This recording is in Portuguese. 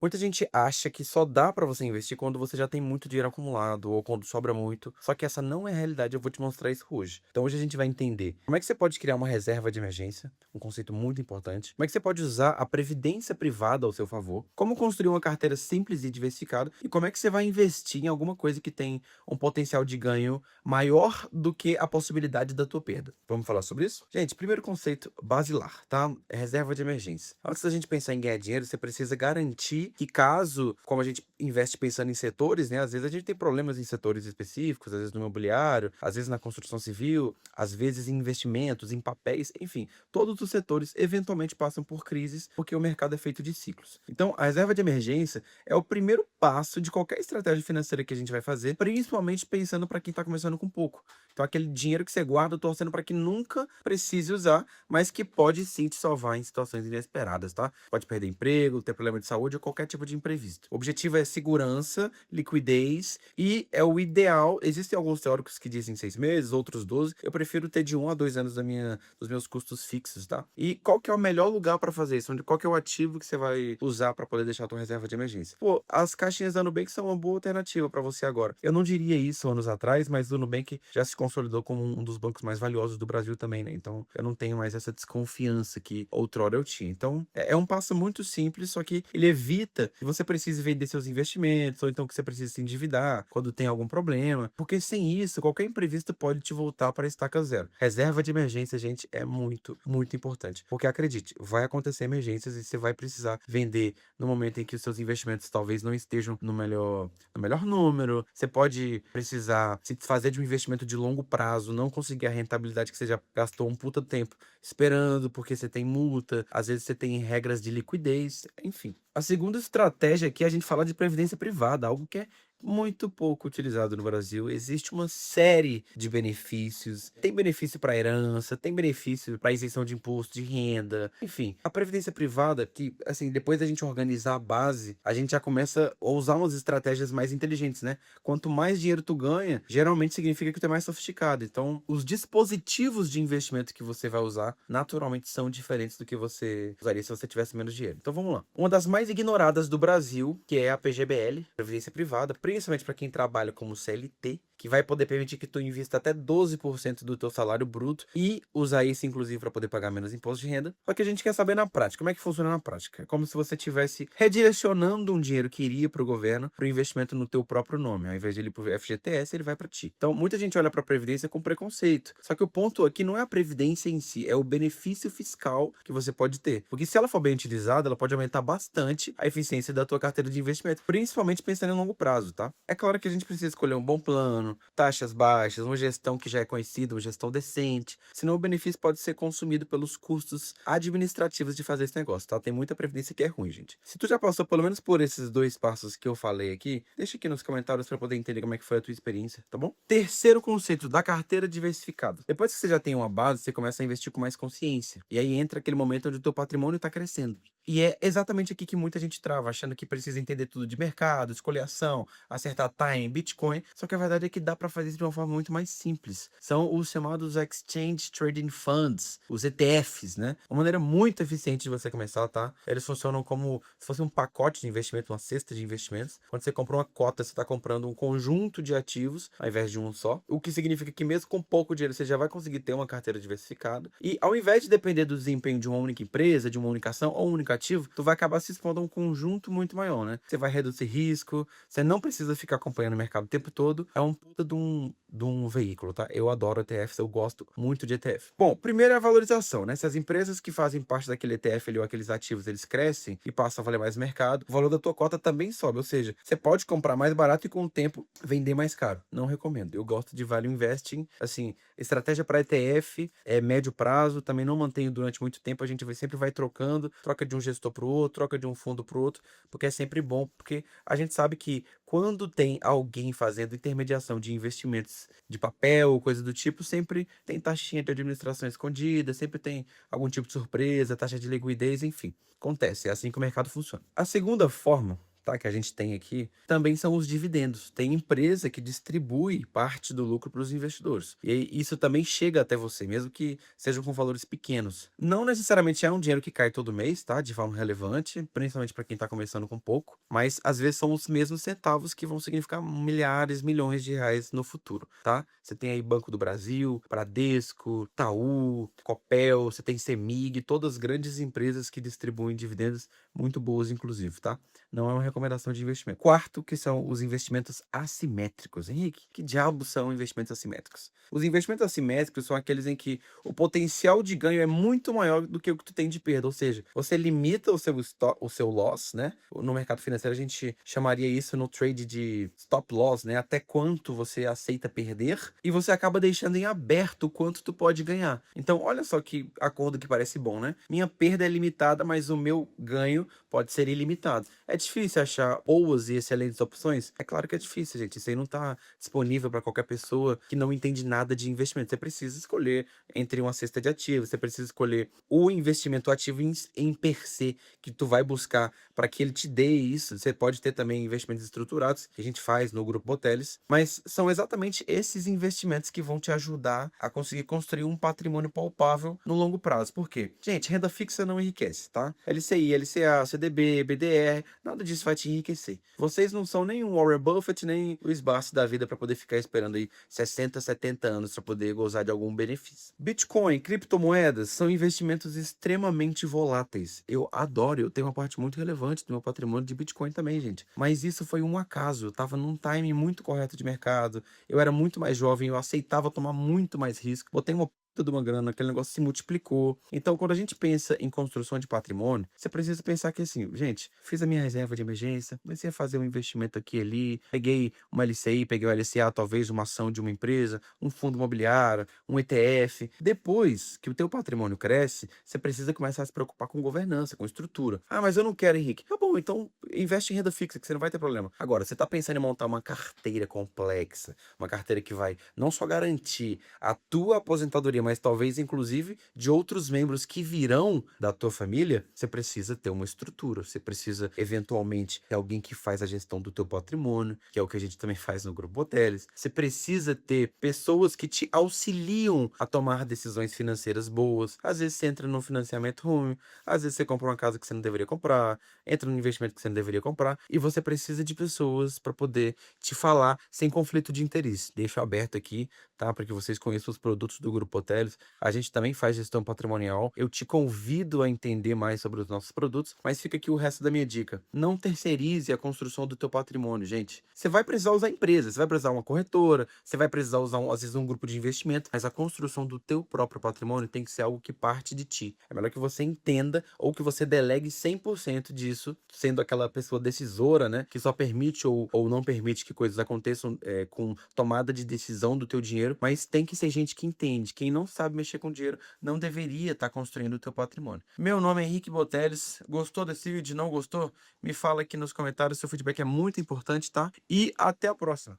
Muita gente acha que só dá pra você investir quando você já tem muito dinheiro acumulado ou quando sobra muito. Só que essa não é a realidade, eu vou te mostrar isso hoje. Então hoje a gente vai entender como é que você pode criar uma reserva de emergência, um conceito muito importante. Como é que você pode usar a previdência privada ao seu favor, como construir uma carteira simples e diversificada e como é que você vai investir em alguma coisa que tem um potencial de ganho maior do que a possibilidade da tua perda. Vamos falar sobre isso? Gente, primeiro conceito basilar, tá? É reserva de emergência. Antes da gente pensar em ganhar dinheiro, você precisa garantir que caso, como a gente investe pensando em setores, né? Às vezes a gente tem problemas em setores específicos, às vezes no imobiliário, às vezes na construção civil, às vezes em investimentos, em papéis, enfim, todos os setores eventualmente passam por crises porque o mercado é feito de ciclos. Então, a reserva de emergência é o primeiro passo de qualquer estratégia financeira que a gente vai fazer, principalmente pensando para quem está começando com pouco. Então, aquele dinheiro que você guarda torcendo para que nunca precise usar, mas que pode sim te salvar em situações inesperadas, tá? Pode perder emprego, ter problema de saúde ou qualquer tipo de imprevisto. O objetivo é segurança, liquidez e é o ideal. Existem alguns teóricos que dizem 6 meses, outros 12. Eu prefiro ter de 1 a 2 anos dos meus custos fixos, tá? E qual que é o melhor lugar para fazer isso? Qual que é o ativo que você vai usar para poder deixar a tua reserva de emergência? Pô, as caixinhas da Nubank são uma boa alternativa para você agora. Eu não diria isso anos atrás, mas o Nubank já se consolidou como um dos bancos mais valiosos do Brasil também, né? Então, eu não tenho mais essa desconfiança que outrora eu tinha. Então, é um passo muito simples, só que ele evita que você precise vender seus investimentos, ou então que você precise se endividar quando tem algum problema, porque sem isso, qualquer imprevisto pode te voltar para a estaca zero. Reserva de emergência, gente, é muito, muito importante, porque acredite, vai acontecer emergências e você vai precisar vender no momento em que os seus investimentos talvez não estejam no melhor número. Você pode precisar se desfazer de um investimento de longo prazo, não conseguir a rentabilidade que você já gastou um puta tempo esperando, porque você tem multa, às vezes você tem regras de liquidez, enfim. A segunda estratégia aqui é a gente falar de previdência privada, algo que é muito pouco utilizado no Brasil. Existe uma série de benefícios. Tem benefício para herança, tem benefício para isenção de imposto de renda. Enfim, a previdência privada, que assim, depois da gente organizar a base, a gente já começa a usar umas estratégias mais inteligentes, né? Quanto mais dinheiro tu ganha, geralmente significa que tu é mais sofisticado. Então, os dispositivos de investimento que você vai usar, naturalmente são diferentes do que você usaria se você tivesse menos dinheiro. Então, vamos lá. Uma das mais ignoradas do Brasil, que é a PGBL, Previdência Privada, principalmente para quem trabalha como CLT, que vai poder permitir que tu invista até 12% do teu salário bruto e usar isso, inclusive, para poder pagar menos imposto de renda. Só que a gente quer saber na prática. Como é que funciona na prática? É como se você estivesse redirecionando um dinheiro que iria para o governo para o investimento no teu próprio nome. Ao invés de ele ir para o FGTS, ele vai para ti. Então, muita gente olha para a Previdência com preconceito. Só que o ponto aqui não é a Previdência em si, é o benefício fiscal que você pode ter. Porque se ela for bem utilizada, ela pode aumentar bastante a eficiência da tua carteira de investimento, principalmente pensando em longo prazo, tá? É claro que a gente precisa escolher um bom plano, taxas baixas, uma gestão que já é conhecida, uma gestão decente, senão o benefício pode ser consumido pelos custos administrativos de fazer esse negócio, tá? Tem muita previdência que é ruim, gente. Se tu já passou pelo menos por esses dois passos que eu falei aqui, deixa aqui nos comentários para poder entender como é que foi a tua experiência, tá bom? Terceiro conceito da carteira diversificada. Depois que você já tem uma base, você começa a investir com mais consciência. E aí entra aquele momento onde o teu patrimônio está crescendo. E é exatamente aqui que muita gente trava, achando que precisa entender tudo de mercado, escolher ação, acertar time, Bitcoin. Só que a verdade é que dá para fazer isso de uma forma muito mais simples. São os chamados Exchange Trading Funds, os ETFs, né? Uma maneira muito eficiente de você começar, tá? Eles funcionam como se fosse um pacote de investimento, uma cesta de investimentos. Quando você compra uma cota, você está comprando um conjunto de ativos, ao invés de um só. O que significa que mesmo com pouco dinheiro, você já vai conseguir ter uma carteira diversificada. E ao invés de depender do desempenho de uma única empresa, de uma única ação ou um único ativo, tu vai acabar se expondo a um conjunto muito maior, né? Você vai reduzir risco, você não precisa ficar acompanhando o mercado o tempo todo. É um puta de um veículo, tá? Eu adoro ETFs, eu gosto muito de ETF. Bom, primeiro é a valorização, né? Se as empresas que fazem parte daquele ETF ali, ou aqueles ativos, eles crescem e passam a valer mais no mercado, o valor da tua cota também sobe. Ou seja, você pode comprar mais barato e com o tempo vender mais caro. Não recomendo. Eu gosto de value investing, assim, estratégia para ETF é médio prazo, também não mantenho durante muito tempo, a gente sempre vai trocando, troca de um gestor para o outro, troca de um fundo para o outro, porque é sempre bom, porque a gente sabe que quando tem alguém fazendo intermediação de investimentos de papel ou coisa do tipo, sempre tem taxinha de administração escondida, sempre tem algum tipo de surpresa, taxa de liquidez, enfim. Acontece, é assim que o mercado funciona. A segunda forma tá, que a gente tem aqui, também são os dividendos. Tem empresa que distribui parte do lucro para os investidores. E aí isso também chega até você, mesmo que sejam com valores pequenos. Não necessariamente é um dinheiro que cai todo mês, tá? De forma relevante, principalmente para quem está começando com pouco, mas às vezes são os mesmos centavos que vão significar milhares, milhões de reais no futuro, tá? Você tem aí Banco do Brasil, Bradesco, Itaú, Copel, você tem Semig, todas grandes empresas que distribuem dividendos muito boas, inclusive, tá? Não é uma recomendação de investimento. Quarto, que são os investimentos assimétricos. Henrique, que diabos são investimentos assimétricos? Os investimentos assimétricos são aqueles em que o potencial de ganho é muito maior do que o que tu tem de perda, ou seja, você limita o seu loss, né? No mercado financeiro a gente chamaria isso no trade de stop loss, né? Até quanto você aceita perder e você acaba deixando em aberto o quanto tu pode ganhar. Então, olha só que acordo que parece bom, né? Minha perda é limitada, mas o meu ganho pode ser ilimitado. É difícil achar boas e excelentes opções? É claro que é difícil, gente. Isso aí não está disponível para qualquer pessoa que não entende nada de investimento. Você precisa escolher entre uma cesta de ativos, você precisa escolher o investimento ativo em per se que tu vai buscar para que ele te dê isso. Você pode ter também investimentos estruturados, que a gente faz no Grupo Boteles, mas são exatamente esses investimentos que vão te ajudar a conseguir construir um patrimônio palpável no longo prazo. Por quê? Gente, renda fixa não enriquece, tá? LCI, LCA, CDB, BDR, nada disso vai te enriquecer. Vocês não são nem o Warren Buffett, nem o Barsi da vida para poder ficar esperando aí 60, 70 anos para poder gozar de algum benefício. Bitcoin, criptomoedas são investimentos extremamente voláteis. Eu adoro, eu tenho uma parte muito relevante do meu patrimônio de Bitcoin também, gente. Mas isso foi um acaso, eu tava num timing muito correto de mercado, eu era muito mais jovem, eu aceitava tomar muito mais risco, botei uma puta de uma grana, aquele negócio se multiplicou. Então, quando a gente pensa em construção de patrimônio, você precisa pensar que assim, gente, fiz a minha reserva de emergência, comecei a fazer um investimento aqui e ali, peguei uma LCI, peguei o LCA, talvez uma ação de uma empresa, um fundo imobiliário, um ETF. Depois que o teu patrimônio cresce, você precisa começar a se preocupar com governança, com estrutura. Ah, mas eu não quero, Henrique. Tá bom, então investe em renda fixa, que você não vai ter problema. Agora, você tá pensando em montar uma carteira complexa, uma carteira que vai não só garantir a tua aposentadoria, mas talvez inclusive de outros membros que virão da tua família, você precisa ter uma estrutura, você precisa eventualmente ter alguém que faz a gestão do teu patrimônio, que é o que a gente também faz no Grupo Hoteles. Você precisa ter pessoas que te auxiliam a tomar decisões financeiras boas. Às vezes você entra num financiamento ruim, às vezes você compra uma casa que você não deveria comprar, entra num investimento que você não deveria comprar, e você precisa de pessoas para poder te falar sem conflito de interesse. Deixo aberto aqui, tá? Para que vocês conheçam os produtos do Grupo Hoteles. A gente também faz gestão patrimonial. Eu te convido a entender mais sobre os nossos produtos, mas fica aqui o resto da minha dica. Não terceirize a construção do teu patrimônio, gente. Você vai precisar usar empresas, você vai precisar uma corretora, você vai precisar usar, às vezes, um grupo de investimento, mas a construção do teu próprio patrimônio tem que ser algo que parte de ti. É melhor que você entenda ou que você delegue 100% disso, sendo aquela pessoa decisora, né, que só permite ou não permite que coisas aconteçam com tomada de decisão do teu dinheiro, mas tem que ser gente que entende. Quem não sabe mexer com dinheiro não deveria estar construindo o teu patrimônio. Meu nome é Henrique Boteles. Gostou desse vídeo? Não gostou? Me fala aqui nos comentários. Seu feedback é muito importante, tá? E até a próxima.